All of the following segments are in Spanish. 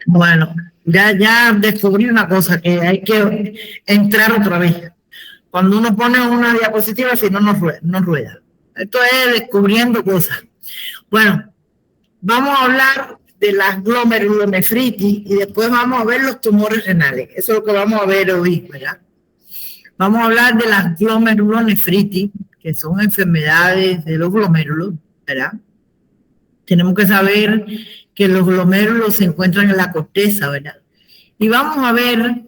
Bueno, ya descubrí una cosa, que hay que entrar otra vez. Cuando uno pone una diapositiva, si no, no rueda. Esto es descubriendo cosas. Bueno, vamos a hablar de las glomerulonefritis y después vamos a ver los tumores renales. Eso es lo que vamos a ver hoy, ¿verdad? Vamos a hablar de las glomerulonefritis, que son enfermedades de los glomérulos, ¿verdad? Tenemos que saber que los glomérulos se encuentran en la corteza, ¿verdad? Y vamos a ver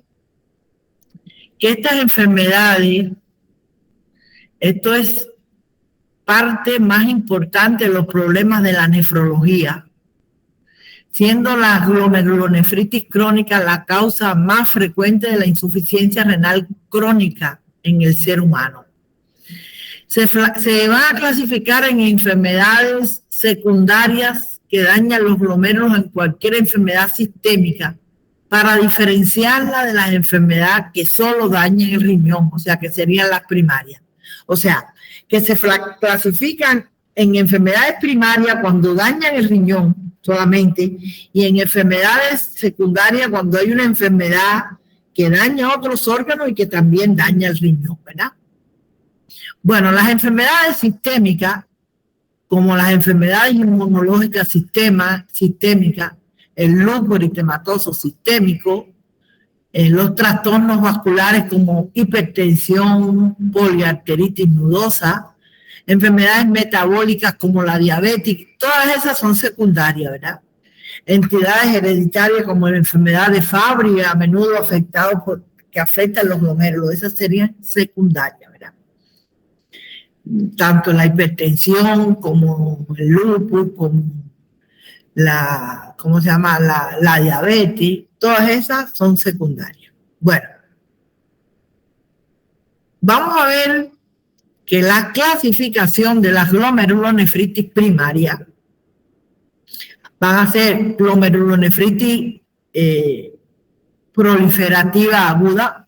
que estas enfermedades, esto es parte más importante de los problemas de la nefrología, siendo la glomerulonefritis crónica la causa más frecuente de la insuficiencia renal crónica en el ser humano. Se va a clasificar en enfermedades secundarias que dañan los glomérulos en cualquier enfermedad sistémica para diferenciarla de las enfermedades que solo dañan el riñón, o sea, que serían las primarias. O sea, que se clasifican en enfermedades primarias cuando dañan el riñón solamente y en enfermedades secundarias cuando hay una enfermedad que daña otros órganos y que también daña el riñón, ¿verdad? Bueno, las enfermedades sistémicas, como las enfermedades inmunológicas sistémicas, el lupus eritematoso sistémico, los trastornos vasculares como hipertensión, poliarteritis nodosa, enfermedades metabólicas como la diabetes, todas esas son secundarias, ¿verdad? Entidades hereditarias como la enfermedad de Fabry, a menudo afectados que afectan los glomérulos, esas serían secundarias, ¿verdad? Tanto la hipertensión como el lupus, como la diabetes, todas esas son secundarias. Bueno, vamos a ver que la clasificación de las glomerulonefritis primaria van a ser glomerulonefritis proliferativa aguda,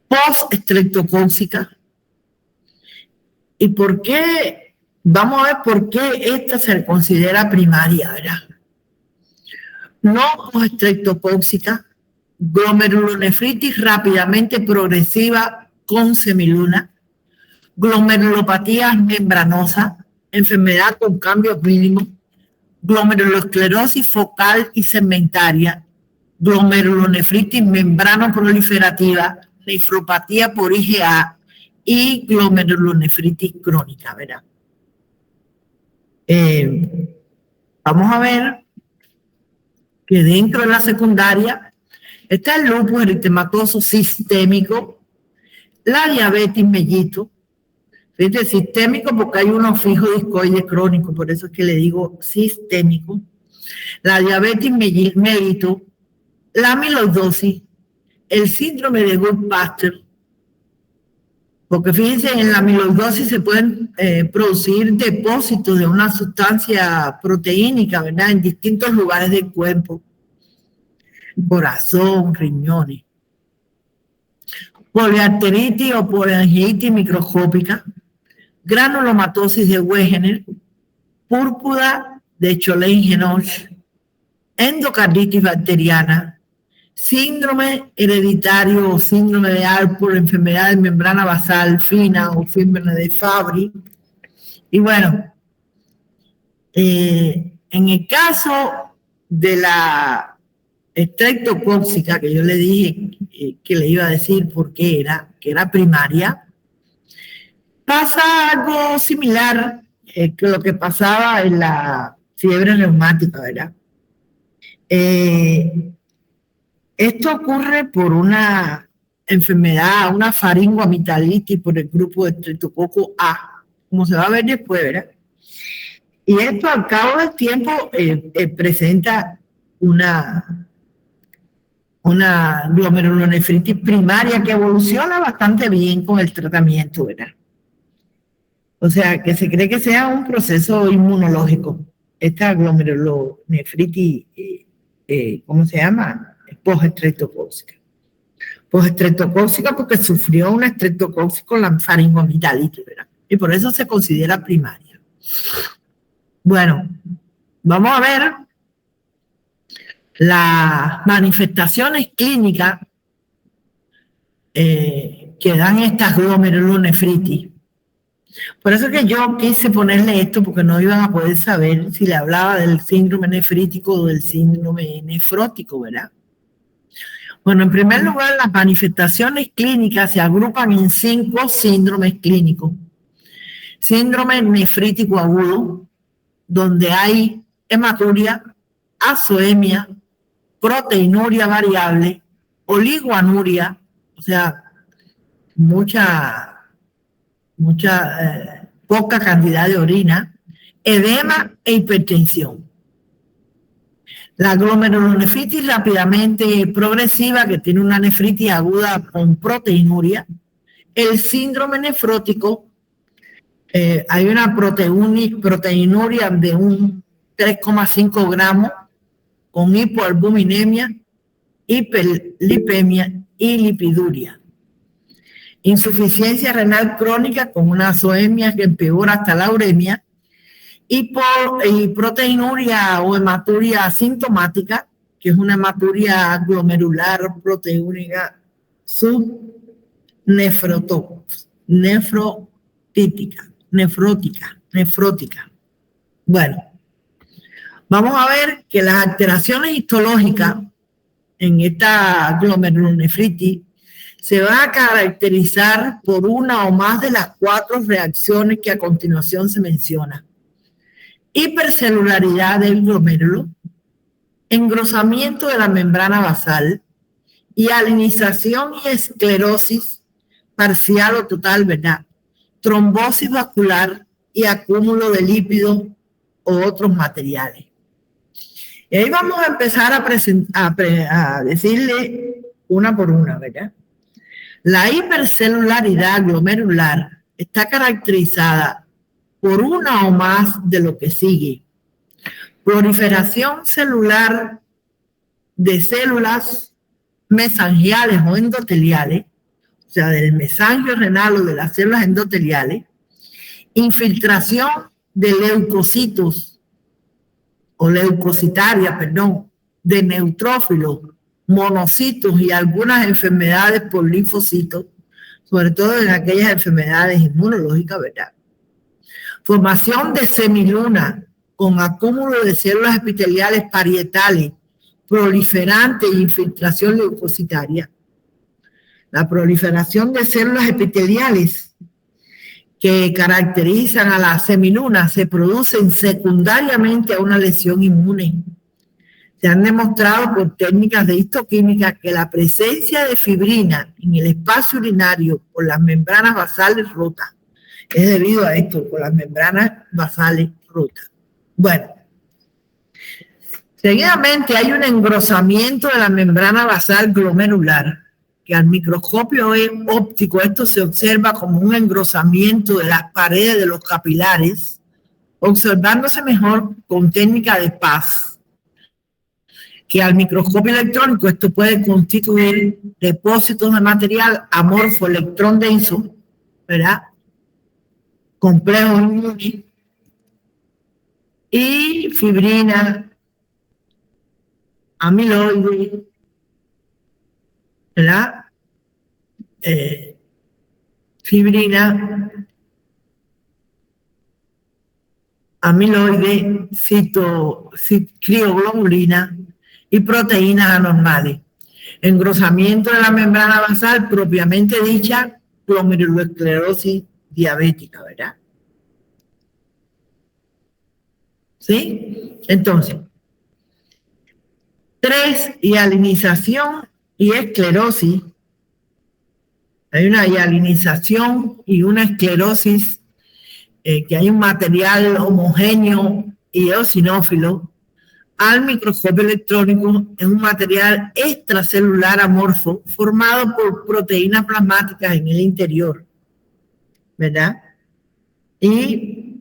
post-estreptocóxica. ¿Y por qué? Vamos a ver por qué esta se considera primaria, ¿verdad? No post-estreptocóxica, glomerulonefritis rápidamente progresiva con semiluna, glomerulopatía membranosa, enfermedad con cambios mínimos, glomerulosclerosis focal y segmentaria, glomerulonefritis membrano proliferativa, nefropatía por IgA y glomerulonefritis crónica, ¿verdad? Vamos a ver que dentro de la secundaria está el lupus eritematoso sistémico, la diabetes mellito, fíjate, sistémico porque hay uno fijo discoide crónico, por eso es que le digo sistémico, la diabetes mellito, la amiloidosis, el síndrome de Goodpasture, porque fíjense, en la amiloidosis se pueden producir depósitos de una sustancia proteínica, ¿verdad? En distintos lugares del cuerpo, corazón, riñones. Poliarteritis o poliangiitis microscópica, granulomatosis de Wegener, púrpura de Cholin-Henoch, endocarditis bacteriana, síndrome hereditario o síndrome de Alport, enfermedad de membrana basal fina o síndrome de Fabry. Y bueno, en el caso de la estreptocóxica, que yo le dije que le iba a decir por qué era, que era primaria, pasa algo similar que lo que pasaba en la fiebre reumática, ¿verdad? Esto ocurre por una enfermedad, una faringoamigdalitis por el grupo de Streptococcus A, como se va a ver después, ¿verdad? Y esto al cabo del tiempo presenta una glomerulonefritis primaria que evoluciona bastante bien con el tratamiento, ¿verdad? O sea, que se cree que sea un proceso inmunológico. Esta glomerulonefritis, ¿cómo se llama? Post-estreptocóxica. Post-estreptocóxica porque sufrió una estreptocóxica con la faringoamigdalitis, ¿verdad? Y por eso se considera primaria. Bueno, vamos a ver Las manifestaciones clínicas que dan estas glomerulonefritis. Por eso que yo quise ponerle esto, porque no iban a poder saber si le hablaba del síndrome nefrítico o del síndrome nefrótico, ¿verdad? Bueno, en primer lugar, las manifestaciones clínicas se agrupan en 5 síndromes clínicos. Síndrome nefrítico agudo, donde hay hematuria, azoemia, proteinuria variable, oligoanuria, o sea, poca cantidad de orina, edema e hipertensión. La glomerulonefritis rápidamente progresiva, que tiene una nefritis aguda con proteinuria. El síndrome nefrótico, hay una proteinuria de un 3,5 gramos con hipoalbuminemia, hiperlipemia y lipiduria. Insuficiencia renal crónica con una azoemia que empeora hasta la uremia, y proteinuria o hematuria asintomática, que es una hematuria glomerular proteúnica nefrótica. Bueno, vamos a ver que las alteraciones histológicas en esta glomerulonefritis se van a caracterizar por una o más de las 4 reacciones que a continuación se mencionan. Hipercelularidad del glomérulo, engrosamiento de la membrana basal, hialinización y esclerosis parcial o total, ¿verdad? Trombosis vascular y acúmulo de lípidos o otros materiales. Y ahí vamos a empezar a decirle una por una, ¿verdad? La hipercelularidad glomerular está caracterizada por una o más de lo que sigue: proliferación celular de células mesangiales o endoteliales, o sea, del mesangio renal o de las células endoteliales, infiltración de leucocitos o leucocitaria, de neutrófilos, monocitos y algunas enfermedades por linfocitos, sobre todo en aquellas enfermedades inmunológicas, ¿verdad? Formación de semiluna con acúmulo de células epiteliales parietales, proliferantes e infiltración leucocitaria. La proliferación de células epiteliales que caracterizan a la semiluna se producen secundariamente a una lesión inmune. Se han demostrado por técnicas de histoquímica que la presencia de fibrina en el espacio urinario por las membranas basales rotas es debido a esto, por las membranas basales rotas. Bueno, seguidamente hay un engrosamiento de la membrana basal glomerular, que al microscopio óptico esto se observa como un engrosamiento de las paredes de los capilares, observándose mejor con técnica de Paz, que al microscopio electrónico esto puede constituir depósitos de material amorfo electrón denso, ¿verdad? Complejo inmune y fibrina, amiloide, ¿verdad? Fibrina, amiloide, crioglobulina y proteínas anormales. Engrosamiento de la membrana basal propiamente dicha, glomerulosclerosis diabética, ¿verdad? ¿Sí? Entonces, 3, hialinización y esclerosis. Hay una hialinización y una esclerosis, que hay un material homogéneo y eosinófilo. Al microscopio electrónico es un material extracelular amorfo formado por proteínas plasmáticas en el interior, ¿verdad? Y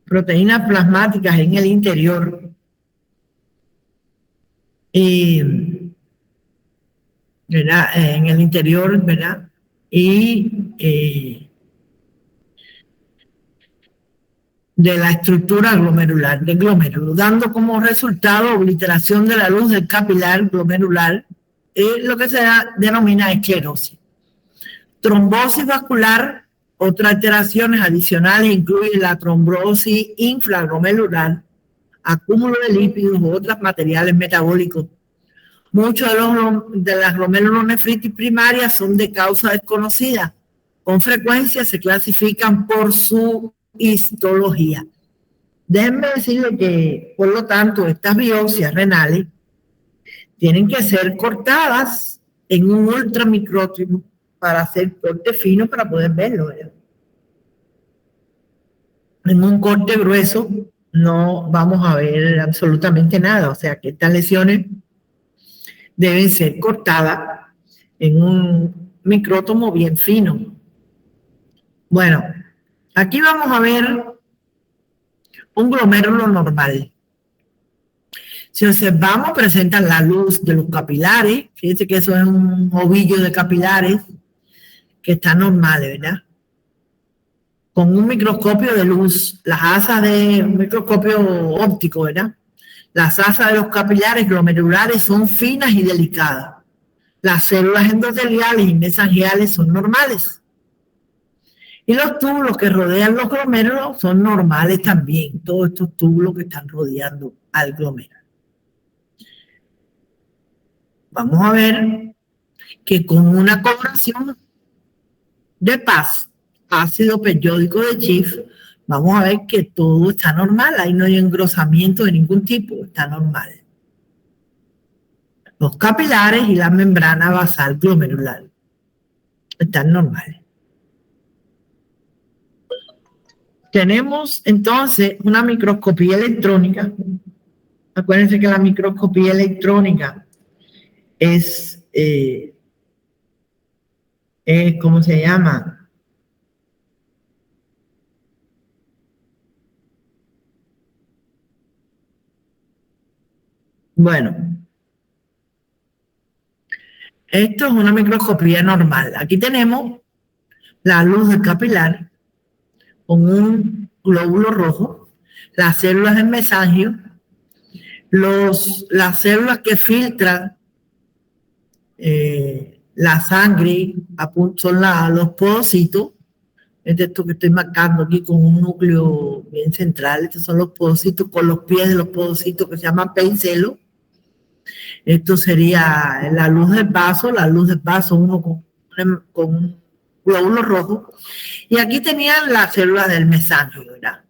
proteínas plasmáticas en el interior. ¿Verdad? En el interior, ¿verdad? Y de la estructura glomerular, del glomérulo, dando como resultado obliteración de la luz del capilar glomerular, lo que se denomina esclerosis. Trombosis vascular, otras alteraciones adicionales incluyen la trombosis infraglomerular, acúmulo de lípidos u otros materiales metabólicos. Muchos de las glomerulonefritis primarias son de causa desconocida. Con frecuencia se clasifican por su histología. Déjenme decirle que, por lo tanto, estas biopsias renales tienen que ser cortadas en un ultramicrótipo para hacer corte fino para poder verlo, ¿verdad? En un corte grueso no vamos a ver absolutamente nada, o sea que estas lesiones deben ser cortadas en un micrótomo bien fino. Bueno, aquí vamos a ver un glomérulo normal. Si observamos, presentan la luz de los capilares. Fíjense que eso es un ovillo de capilares que está normal, ¿verdad? Con un microscopio de luz, las asas de un microscopio óptico, ¿verdad? Las asas de los capilares glomerulares son finas y delicadas. Las células endoteliales y mesangiales son normales. Y los túbulos que rodean los glomérulos son normales también. Todos estos túbulos que están rodeando al glomérulo. Vamos a ver que con una coloración de paz, ácido periódico de Schiff, vamos a ver que todo está normal. Ahí no hay engrosamiento de ningún tipo, está normal. Los capilares y la membrana basal glomerular están normales. Tenemos entonces una microscopía electrónica. Acuérdense que la microscopía electrónica es, ¿cómo se llama? Bueno, esto es una microscopía normal. Aquí tenemos la luz del capilar con un glóbulo rojo, las células del mesangio, las células que filtran la sangre son los podocitos. Es esto que estoy marcando aquí con un núcleo bien central. Estos son los podocitos con los pies de los podocitos que se llaman pencelo. Esto sería la luz del vaso, uno con un glóbulo rojo. Y aquí tenían las células del mesangio, ¿verdad?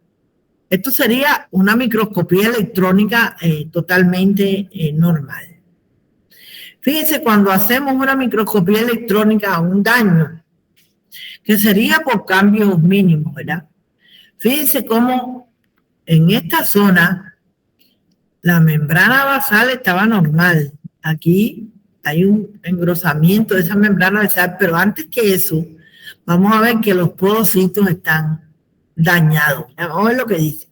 Esto sería una microscopía electrónica totalmente normal. Fíjense, cuando hacemos una microscopía electrónica a un daño, que sería por cambios mínimos, ¿verdad? Fíjense cómo en esta zona la membrana basal estaba normal. Aquí hay un engrosamiento de esa membrana basal, pero antes que eso, vamos a ver que los podocitos están dañados. Vamos a ver lo que dice.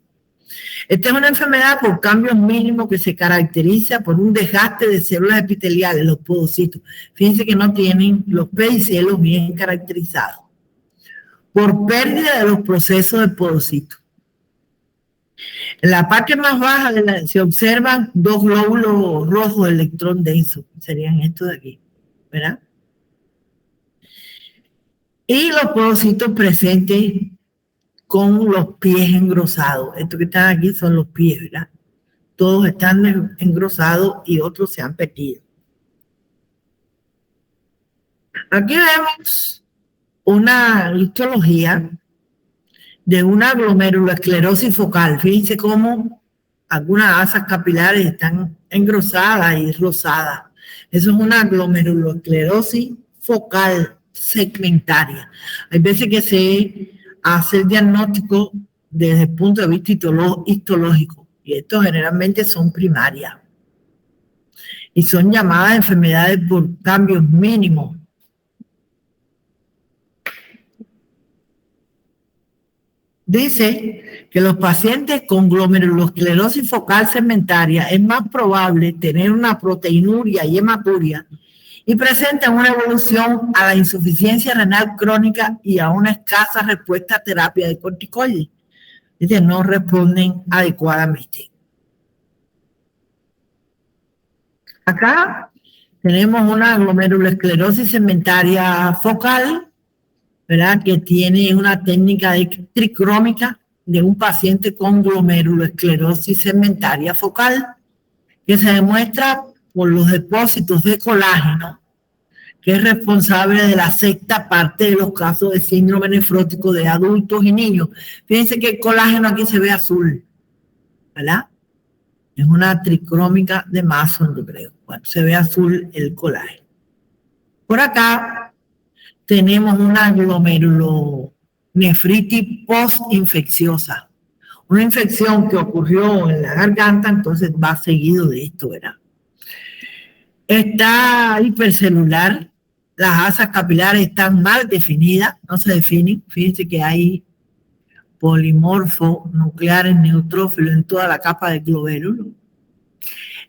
Esta es una enfermedad por cambios mínimos que se caracteriza por un desgaste de células epiteliales, los podocitos. Fíjense que no tienen los pedicelos bien caracterizados. Por pérdida de los procesos de podocito. En la parte más baja se observan dos glóbulos rojos de electrón denso, serían estos de aquí, ¿verdad? Y los podocitos presentes con los pies engrosados. Estos que están aquí son los pies, ¿verdad? Todos están engrosados y otros se han perdido. Aquí vemos una histología de una glomerulosclerosis focal. Fíjense cómo algunas asas capilares están engrosadas y rosadas. Eso es una glomerulosclerosis focal segmentaria. Hay veces que se hace el diagnóstico desde el punto de vista histológico, y estos generalmente son primarias. Y son llamadas enfermedades por cambios mínimos. Dice que los pacientes con glomerulosclerosis focal segmentaria es más probable tener una proteinuria y hematuria y presentan una evolución a la insuficiencia renal crónica y a una escasa respuesta a terapia de corticoides. no responden adecuadamente. Acá tenemos una glomerulosclerosis segmentaria focal, ¿verdad? Que tiene una técnica tricrómica de un paciente con glomerulosclerosis segmentaria focal, que se demuestra por los depósitos de colágeno, que es responsable de la sexta parte de los casos de síndrome nefrótico de adultos y niños. Fíjense que el colágeno aquí se ve azul, ¿verdad? Es una tricrómica de Mason, yo creo. Bueno, se ve azul el colágeno. Por acá tenemos una glomerulonefritis postinfecciosa. Una infección que ocurrió en la garganta, entonces va seguido de esto, ¿verdad? Está hipercelular. Las asas capilares están mal definidas, no se definen. Fíjense que hay polimorfos nucleares neutrófilos en toda la capa del glomérulo.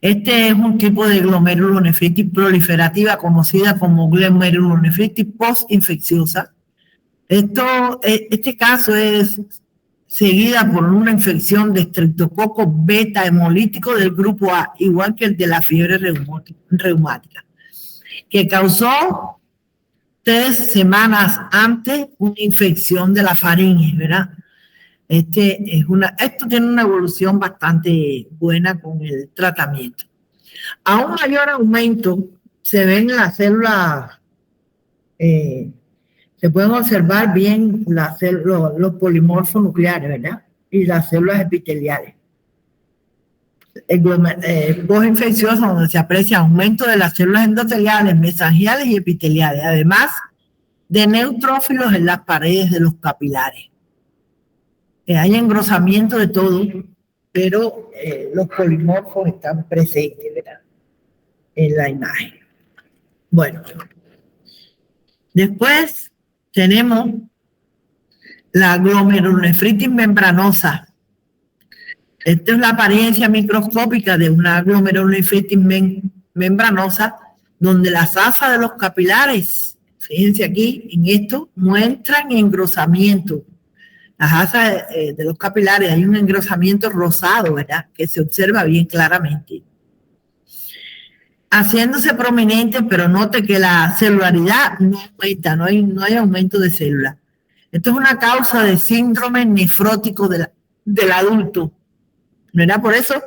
Este es un tipo de glomerulonefritis proliferativa conocida como glomerulonefritis postinfecciosa. Este caso es seguida por una infección de estreptococo beta hemolítico del grupo A, igual que el de la fiebre reumática, que causó 3 semanas antes una infección de la faringe, ¿verdad? Esto tiene una evolución bastante buena con el tratamiento. A un mayor aumento se ven las células, se pueden observar bien los polimorfos nucleares, ¿verdad? Y las células epiteliales. Postinfeccioso, donde se aprecia aumento de las células endoteliales, mesangiales y epiteliales, además de neutrófilos en las paredes de los capilares. Hay engrosamiento de todo, pero los polimorfos están presentes, ¿verdad? En la imagen. Bueno, después tenemos la glomerulonefritis membranosa. Esta es la apariencia microscópica de una glomerulonefritis membranosa, donde las asas de los capilares, fíjense aquí en esto, muestran engrosamiento. Las asas de los capilares, hay un engrosamiento rosado, ¿verdad? Que se observa bien claramente. Haciéndose prominente, pero note que la celularidad no aumenta, no hay aumento de células. Esto es una causa de síndrome nefrótico del adulto, ¿verdad? Por eso,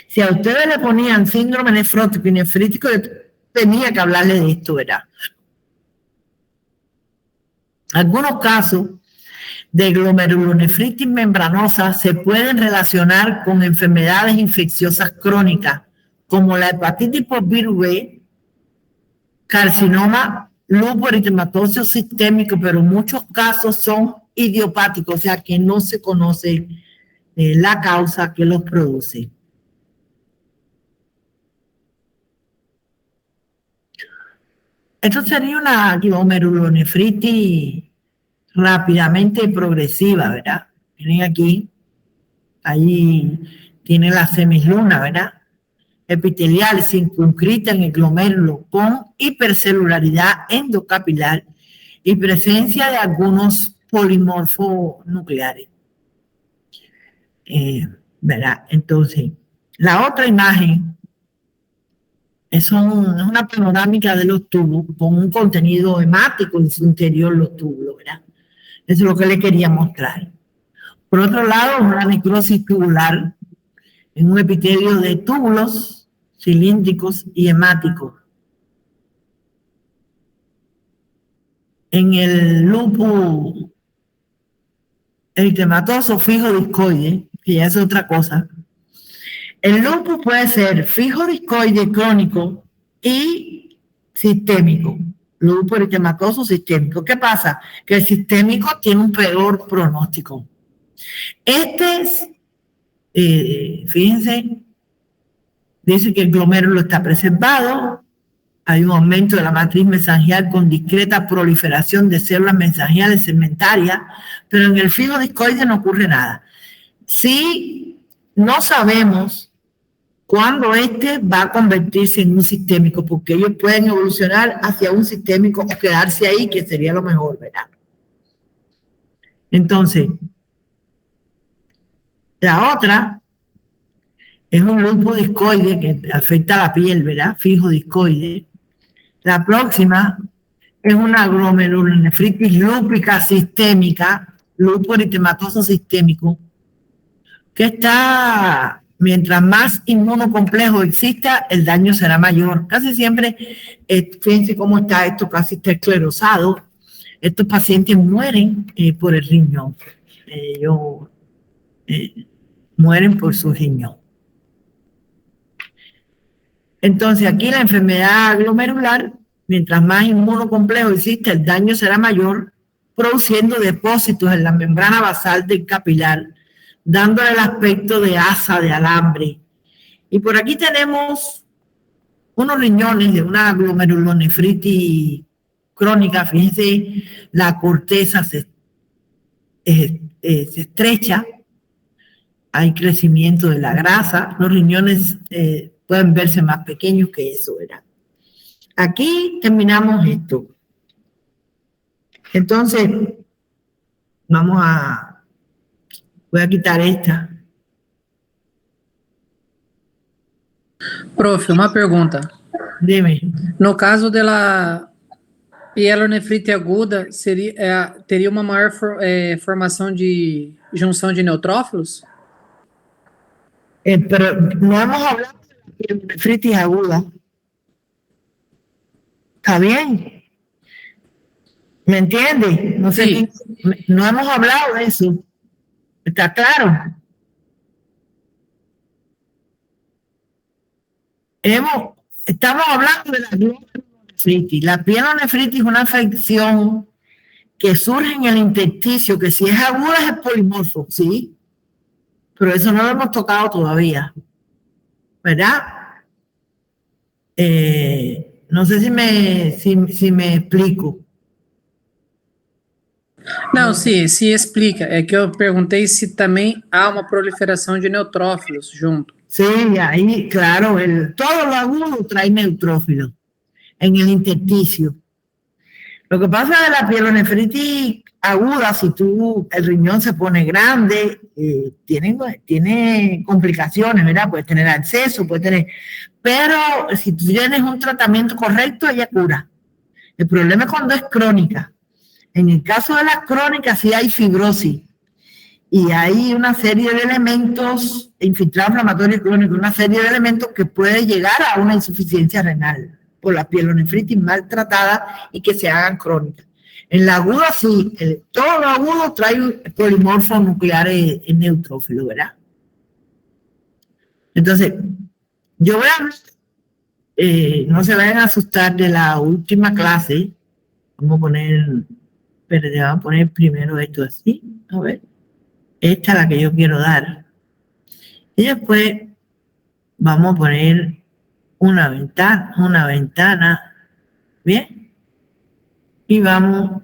si a ustedes le ponían síndrome nefrótico y nefrítico, tenía que hablarle de esto, ¿verdad? Algunos casos de glomerulonefritis membranosa se pueden relacionar con enfermedades infecciosas crónicas, como la hepatitis por virus B, carcinoma, lupus eritematoso sistémico, pero muchos casos son idiopáticos, o sea que no se conoce la causa que los produce. Esto sería una glomerulonefritis rápidamente progresiva, ¿verdad? Miren aquí, ahí tiene la semisluna, ¿verdad? Epitelial circunscrita en el glomérulo con hipercelularidad endocapilar y presencia de algunos polimorfos nucleares. ¿Verdad? Entonces, la otra imagen es una panorámica de los tubos con un contenido hemático en su interior, los túbulos, ¿verdad? Eso es lo que le quería mostrar. Por otro lado, una necrosis tubular en un epitelio de túbulos cilíndricos y hemáticos. En el lupus eritematoso fijo discoide, que ya es otra cosa, el lupus puede ser fijo discoide crónico y sistémico. Lupus eritematoso sistémico. ¿Qué pasa? Que el sistémico tiene un peor pronóstico. Fíjense, dice que el glomérulo está preservado, hay un aumento de la matriz mesangial con discreta proliferación de células mesangiales segmentarias, pero en el fijo discoide no ocurre nada. Sí, no sabemos cuándo va a convertirse en un sistémico, porque ellos pueden evolucionar hacia un sistémico o quedarse ahí, que sería lo mejor, ¿verdad? Entonces, La otra es un lupus discoide que afecta a la piel, ¿verdad? Fijo discoide. La próxima es una glomerulonefritis lúpica sistémica, lupus eritematoso sistémico, que está, mientras más inmunocomplejo exista, el daño será mayor. Casi siempre, fíjense cómo está esto, casi está esclerosado. Estos pacientes mueren por el riñón. Ellos mueren por su riñón. Entonces, aquí la enfermedad glomerular, mientras más inmunocomplejo existe, el daño será mayor, produciendo depósitos en la membrana basal del capilar, dándole el aspecto de asa de alambre. Y por aquí tenemos unos riñones de una glomerulonefritis crónica. Fíjense, la corteza se estrecha, hay crecimiento de la grasa, los riñones pueden verse más pequeños que eso, ¿verdad? Aquí terminamos esto. Entonces, voy a quitar esta. Prof, uma pergunta. Dime. No caso da pielonefrite aguda, teria uma maior formação de junção de neutrófilos? Pero no hemos hablado de la pielonefritis aguda. ¿Está bien? ¿Me entiende? No sé, Sí. no hemos hablado de eso. ¿Está claro? Estamos hablando de la pielonefritis. La pielonefritis es una afección que surge en el intestino, que si es aguda es polimorfo, ¿sí? Pero eso no lo hemos tocado todavía, ¿verdad? No sé si me explico. Não, sim, se explica. É que eu perguntei se também há uma proliferação de neutrófilos junto. Sí, ahí, claro, todo lo agudo trae neutrófilos en el intestino. Lo que pasa de la pielonefritis aguda, si el riñón se pone grande, tiene complicaciones, ¿verdad? Puede tener absceso, pero si tú tienes un tratamiento correcto, ella cura. El problema es cuando es crónica. En el caso de las crónicas sí hay fibrosis y hay una serie de elementos, infiltrado inflamatorio crónico, una serie de elementos que puede llegar a una insuficiencia renal por la pielonefritis maltratada y que se hagan crónicas. En la aguda sí, todo lo agudo trae polimorfos nucleares en neutrófilo, ¿verdad? Entonces, yo voy a no se vayan a asustar de la última clase. Vamos a poner, pero le vamos a poner primero esto así, a ver. Esta es la que yo quiero dar. Y después vamos a poner una ventana, ¿bien? Y vamos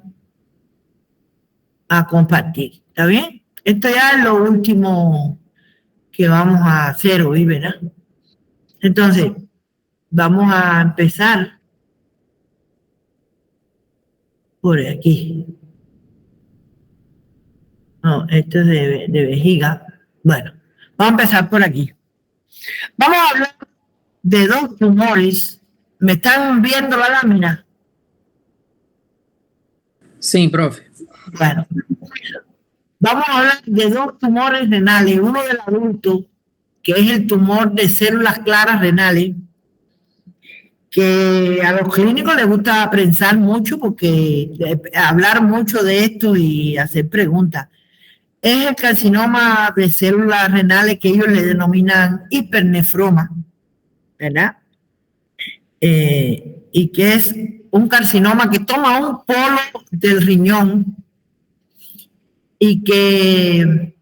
a compartir, ¿está bien? Esto ya es lo último que vamos a hacer hoy, ¿verdad? Entonces, vamos a empezar por aquí. No, esto es de vejiga. Bueno, vamos a empezar por aquí. Vamos a hablar de dos tumores. ¿Me están viendo la lámina? Sim, prof. Bueno, vamos a hablar de dos tumores renales. Uno del adulto, que es el tumor de células claras renales, que a los clínicos les gusta pensar mucho porque hablar mucho de esto y hacer preguntas. Es el carcinoma de células renales que ellos le denominan hipernefroma, ¿verdad? Y que es un carcinoma que toma un polo del riñón y que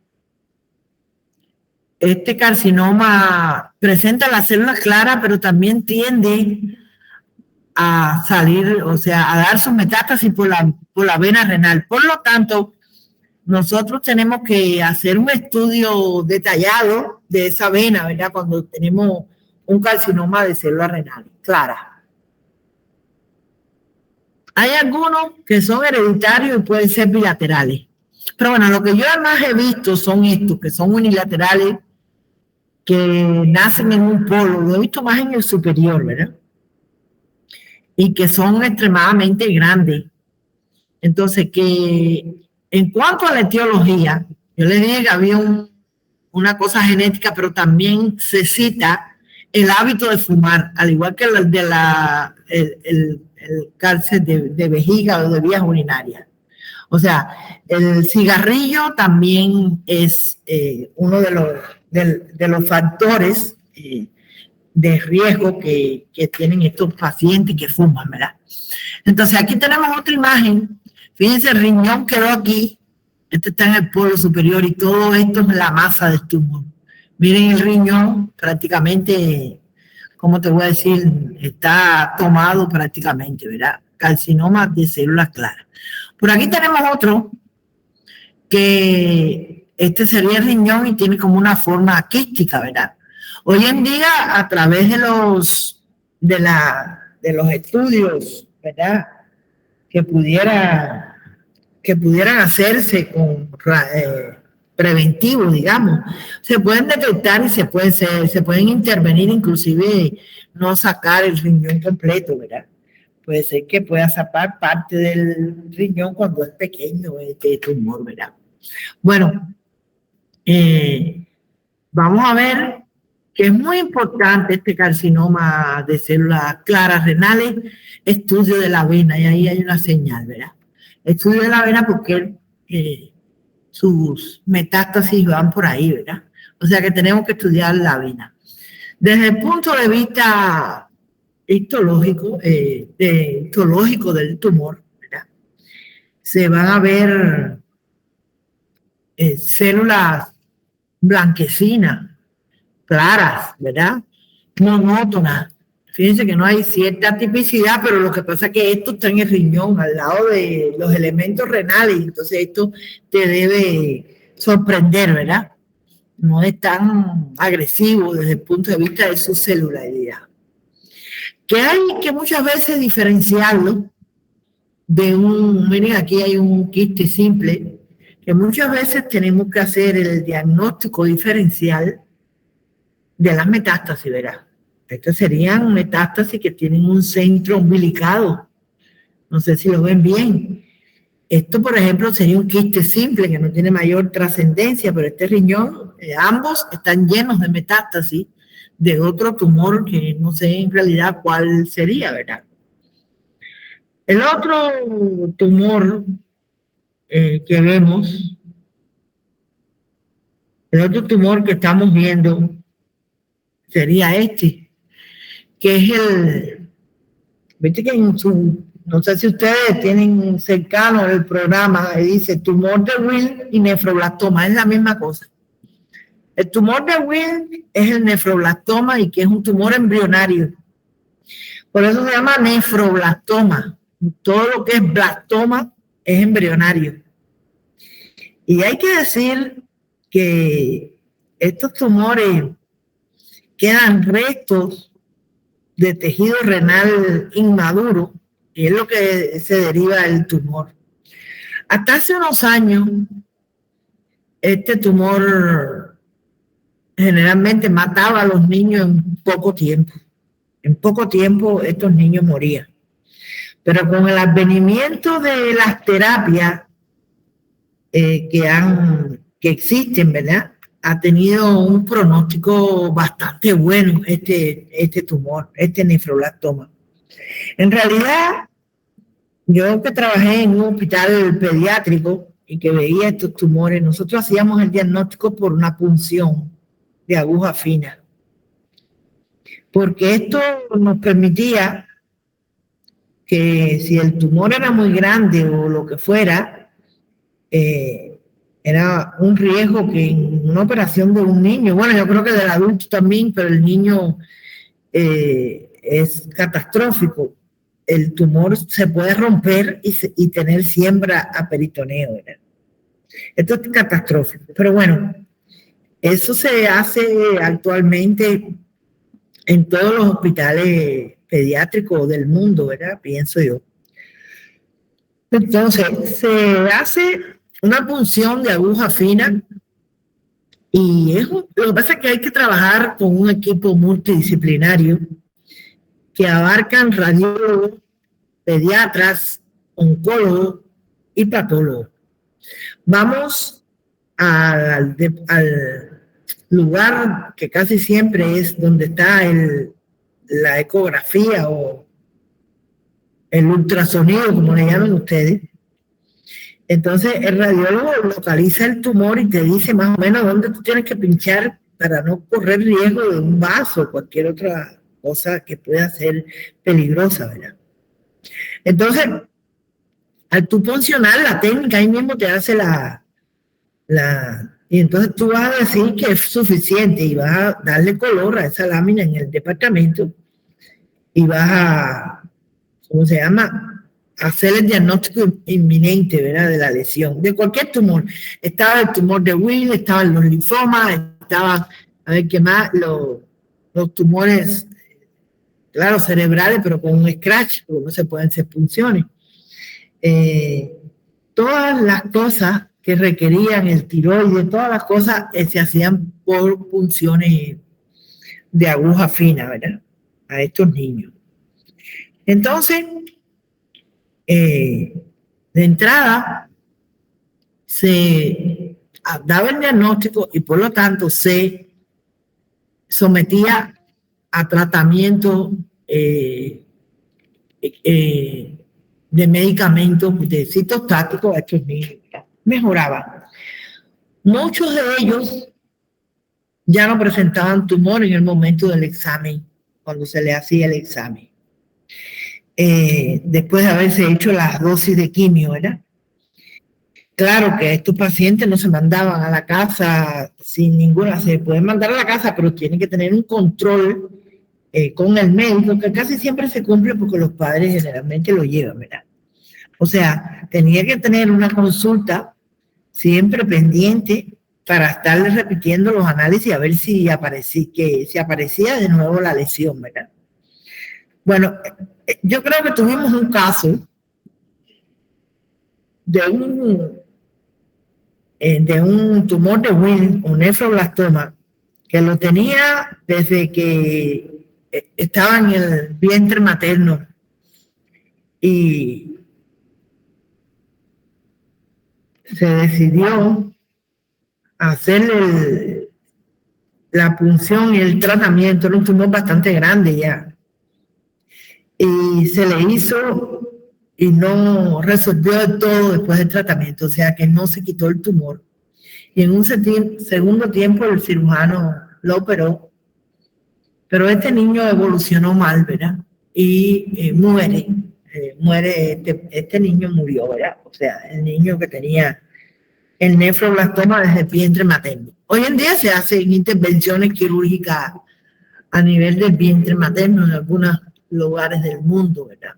este carcinoma presenta las células claras, pero también tiende a salir, o sea, a dar sus metástasis por la vena renal. Por lo tanto, nosotros tenemos que hacer un estudio detallado de esa vena, ¿verdad? Cuando tenemos un carcinoma de células renales claras. Hay algunos que son hereditarios y pueden ser bilaterales. Pero bueno, lo que yo además he visto son estos, que son unilaterales, que nacen en un polo, lo he visto más en el superior, ¿verdad? Y que son extremadamente grandes. Entonces, que en cuanto a la etiología, yo le dije que había una cosa genética, pero también se cita el hábito de fumar, al igual que el cáncer de vejiga o de vías urinarias. O sea, el cigarrillo también es uno de los factores de riesgo que tienen estos pacientes que fuman, ¿verdad? Entonces, aquí tenemos otra imagen. Fíjense, el riñón quedó aquí. Este está en el polo superior y todo esto es la masa del tumor. Miren el riñón, prácticamente, ¿cómo te voy a decir? Está tomado prácticamente, ¿verdad? Carcinoma de células claras. Por aquí tenemos otro, que este sería el riñón y tiene como una forma quística, ¿verdad? Hoy en día, a través de los estudios, ¿verdad?, que pudieran hacerse con preventivos, digamos, se pueden detectar y se pueden intervenir, inclusive no sacar el riñón completo, ¿verdad? Puede ser que pueda sacar parte del riñón cuando es pequeño este tumor, ¿verdad? Bueno, vamos a ver que es muy importante este carcinoma de células claras renales, estudio de la vena, y ahí hay una señal, ¿verdad? Estudio de la vena porque sus metástasis van por ahí, ¿verdad? O sea que tenemos que estudiar la vena. Desde el punto de vista histológico del tumor, ¿verdad?, se van a ver células blanquecinas, claras, ¿verdad?, monótonas. Fíjense que no hay cierta tipicidad, pero lo que pasa es que esto está en el riñón, al lado de los elementos renales, entonces esto te debe sorprender, ¿verdad? No es tan agresivo desde el punto de vista de su celularidad. Que hay que muchas veces diferenciarlo de miren, aquí hay un quiste simple, que muchas veces tenemos que hacer el diagnóstico diferencial de las metástasis, ¿verdad? Estas serían metástasis que tienen un centro umbilicado. No sé si lo ven bien. Esto, por ejemplo, sería un quiste simple que no tiene mayor trascendencia, pero este riñón, ambos están llenos de metástasis de otro tumor que no sé en realidad cuál sería, ¿verdad? El otro tumor que vemos, el otro tumor que estamos viendo sería este, que es viste que no sé si ustedes tienen cercano el programa, dice tumor de Wilms y nefroblastoma, es la misma cosa. El tumor de Wilms es el nefroblastoma y que es un tumor embrionario. Por eso se llama nefroblastoma. Todo lo que es blastoma es embrionario. Y hay que decir que estos tumores quedan restos de tejido renal inmaduro, y es lo que se deriva del tumor. Hasta hace unos años, este tumor generalmente mataba a los niños en poco tiempo. En poco tiempo estos niños morían. Pero con el advenimiento de las terapias que existen, ¿verdad?, ha tenido un pronóstico bastante bueno este tumor, este nefroblastoma. En realidad, yo que trabajé en un hospital pediátrico y que veía estos tumores, nosotros hacíamos el diagnóstico por una punción de aguja fina, porque esto nos permitía que si el tumor era muy grande o lo que fuera, era un riesgo que en una operación de un niño, bueno, yo creo que del adulto también, pero el niño es catastrófico. El tumor se puede romper y tener siembra a peritoneo, ¿verdad? Esto es catastrófico. Pero bueno, eso se hace actualmente en todos los hospitales pediátricos del mundo, ¿verdad? Pienso yo. Entonces, se hace una punción de aguja fina. Y eso, lo que pasa es que hay que trabajar con un equipo multidisciplinario que abarcan radiólogos, pediatras, oncólogos y patólogos. Vamos al lugar que casi siempre es donde está la ecografía o el ultrasonido, como le llaman ustedes. Entonces el radiólogo localiza el tumor y te dice más o menos dónde tú tienes que pinchar para no correr riesgo de un vaso o cualquier otra cosa que pueda ser peligrosa, ¿verdad? Entonces, al tú funcionar la técnica, ahí mismo te hace y entonces tú vas a decir que es suficiente y vas a darle color a esa lámina en el departamento y vas a, ¿cómo se llama?, hacer el diagnóstico inminente, ¿verdad?, de la lesión, de cualquier tumor. Estaba el tumor de Wills, estaban los linfomas, estaban, a ver qué más, los tumores, claro, cerebrales, pero con un scratch, porque no se pueden hacer punciones. Todas las cosas que requerían el tiroides, todas las cosas se hacían por punciones de aguja fina, ¿verdad?, a estos niños. Entonces, de entrada, se daba el diagnóstico y por lo tanto se sometía a tratamiento de medicamentos, de citostáticos a estos niños. Mejoraban. Muchos de ellos ya no presentaban tumor en el momento del examen, cuando se le hacía el examen. Después de haberse hecho las dosis de quimio, ¿verdad? Claro que estos pacientes no se mandaban a la casa sin ninguna, se pueden mandar a la casa, pero tienen que tener un control con el médico, que casi siempre se cumple porque los padres generalmente lo llevan, ¿verdad? O sea, tenía que tener una consulta siempre pendiente para estarle repitiendo los análisis a ver si aparecía de nuevo la lesión, ¿verdad? Bueno, yo creo que tuvimos un caso de un tumor de Wills, un nefroblastoma, que lo tenía desde que estaba en el vientre materno y se decidió hacerle la punción y el tratamiento. Era un tumor bastante grande ya. Y se le hizo y no resolvió de todo después del tratamiento, o sea que no se quitó el tumor. Y en un segundo tiempo el cirujano lo operó, pero este niño evolucionó mal, ¿verdad? Y muere este niño murió, ¿verdad? O sea, el niño que tenía el nefroblastoma desde el vientre materno. Hoy en día se hacen intervenciones quirúrgicas a nivel del vientre materno en algunos lugares del mundo, ¿verdad?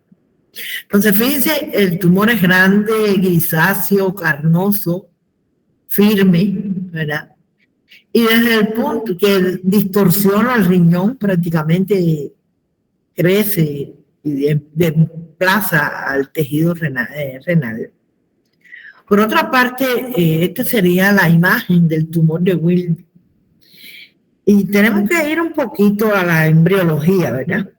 Entonces, fíjense, el tumor es grande, grisáceo, carnoso, firme, ¿verdad? Y desde el punto que distorsiona el riñón, prácticamente crece y desplaza al tejido renal. Por otra parte, esta sería la imagen del tumor de Wills. Y tenemos que ir un poquito a la embriología, ¿verdad?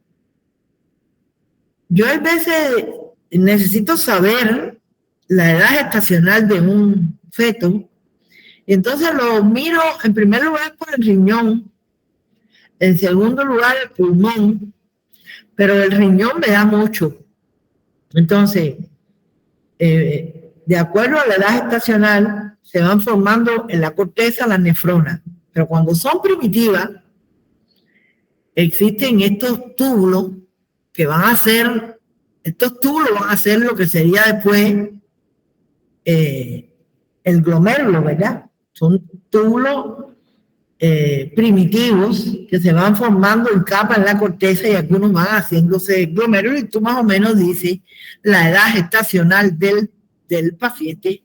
Yo a veces necesito saber la edad gestacional de un feto, y entonces lo miro en primer lugar por el riñón, en segundo lugar el pulmón, pero el riñón me da mucho. Entonces, de acuerdo a la edad gestacional, se van formando en la corteza las nefronas, pero cuando son primitivas, existen estos túbulos que van a ser, lo que sería después el glomérulo, ¿verdad? Son túbulos primitivos que se van formando en capas en la corteza y algunos van haciéndose glomérulos y tú más o menos dices la edad gestacional del paciente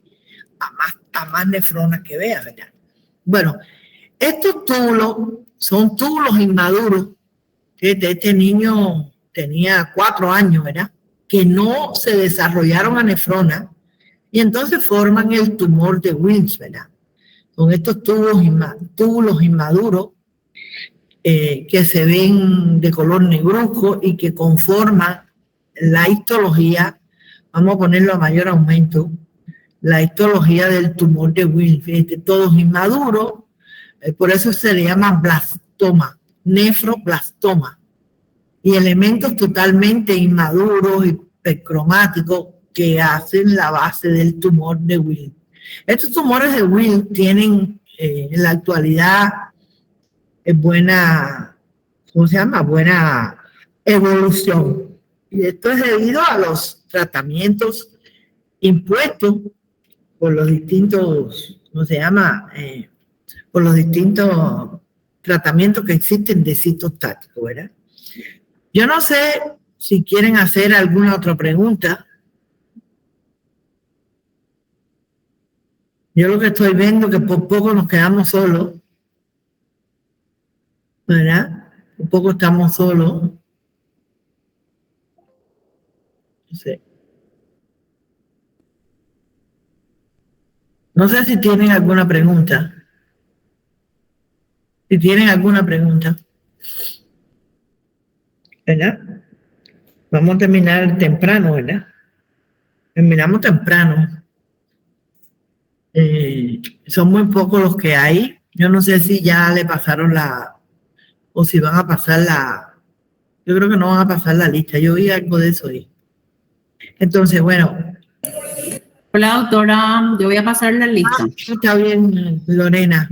a más nefronas que vea, ¿verdad? Bueno, estos túbulos son túbulos inmaduros. Este niño tenía 4 años, ¿verdad? Que no se desarrollaron a nefronas y entonces forman el tumor de Wilms, ¿verdad? Con estos túbulos inmaduros que se ven de color negruzco y que conforman la histología, vamos a ponerlo a mayor aumento, la histología del tumor de Wilms, todos inmaduros, por eso se le llama blastoma, nefroblastoma, y elementos totalmente inmaduros, hipercromáticos, que hacen la base del tumor de Wilms. Estos tumores de Wilms tienen en la actualidad buena, ¿cómo se llama? Buena evolución. Y esto es debido a los tratamientos impuestos por los distintos, ¿cómo se llama? Por los distintos tratamientos que existen de citostáticos, ¿verdad? Yo no sé si quieren hacer alguna otra pregunta. Yo lo que estoy viendo es que por poco nos quedamos solos, ¿verdad? Por poco estamos solos. No sé. No sé si tienen alguna pregunta. Si tienen alguna pregunta. ¿Verdad? Vamos a terminar temprano, ¿verdad? Terminamos temprano. Son muy pocos los que hay. Yo no sé si ya le pasaron o si van a pasar yo creo que no van a pasar la lista. Yo vi algo de eso ahí. Entonces, bueno. Hola, doctora. Yo voy a pasar la lista. Está bien, Lorena.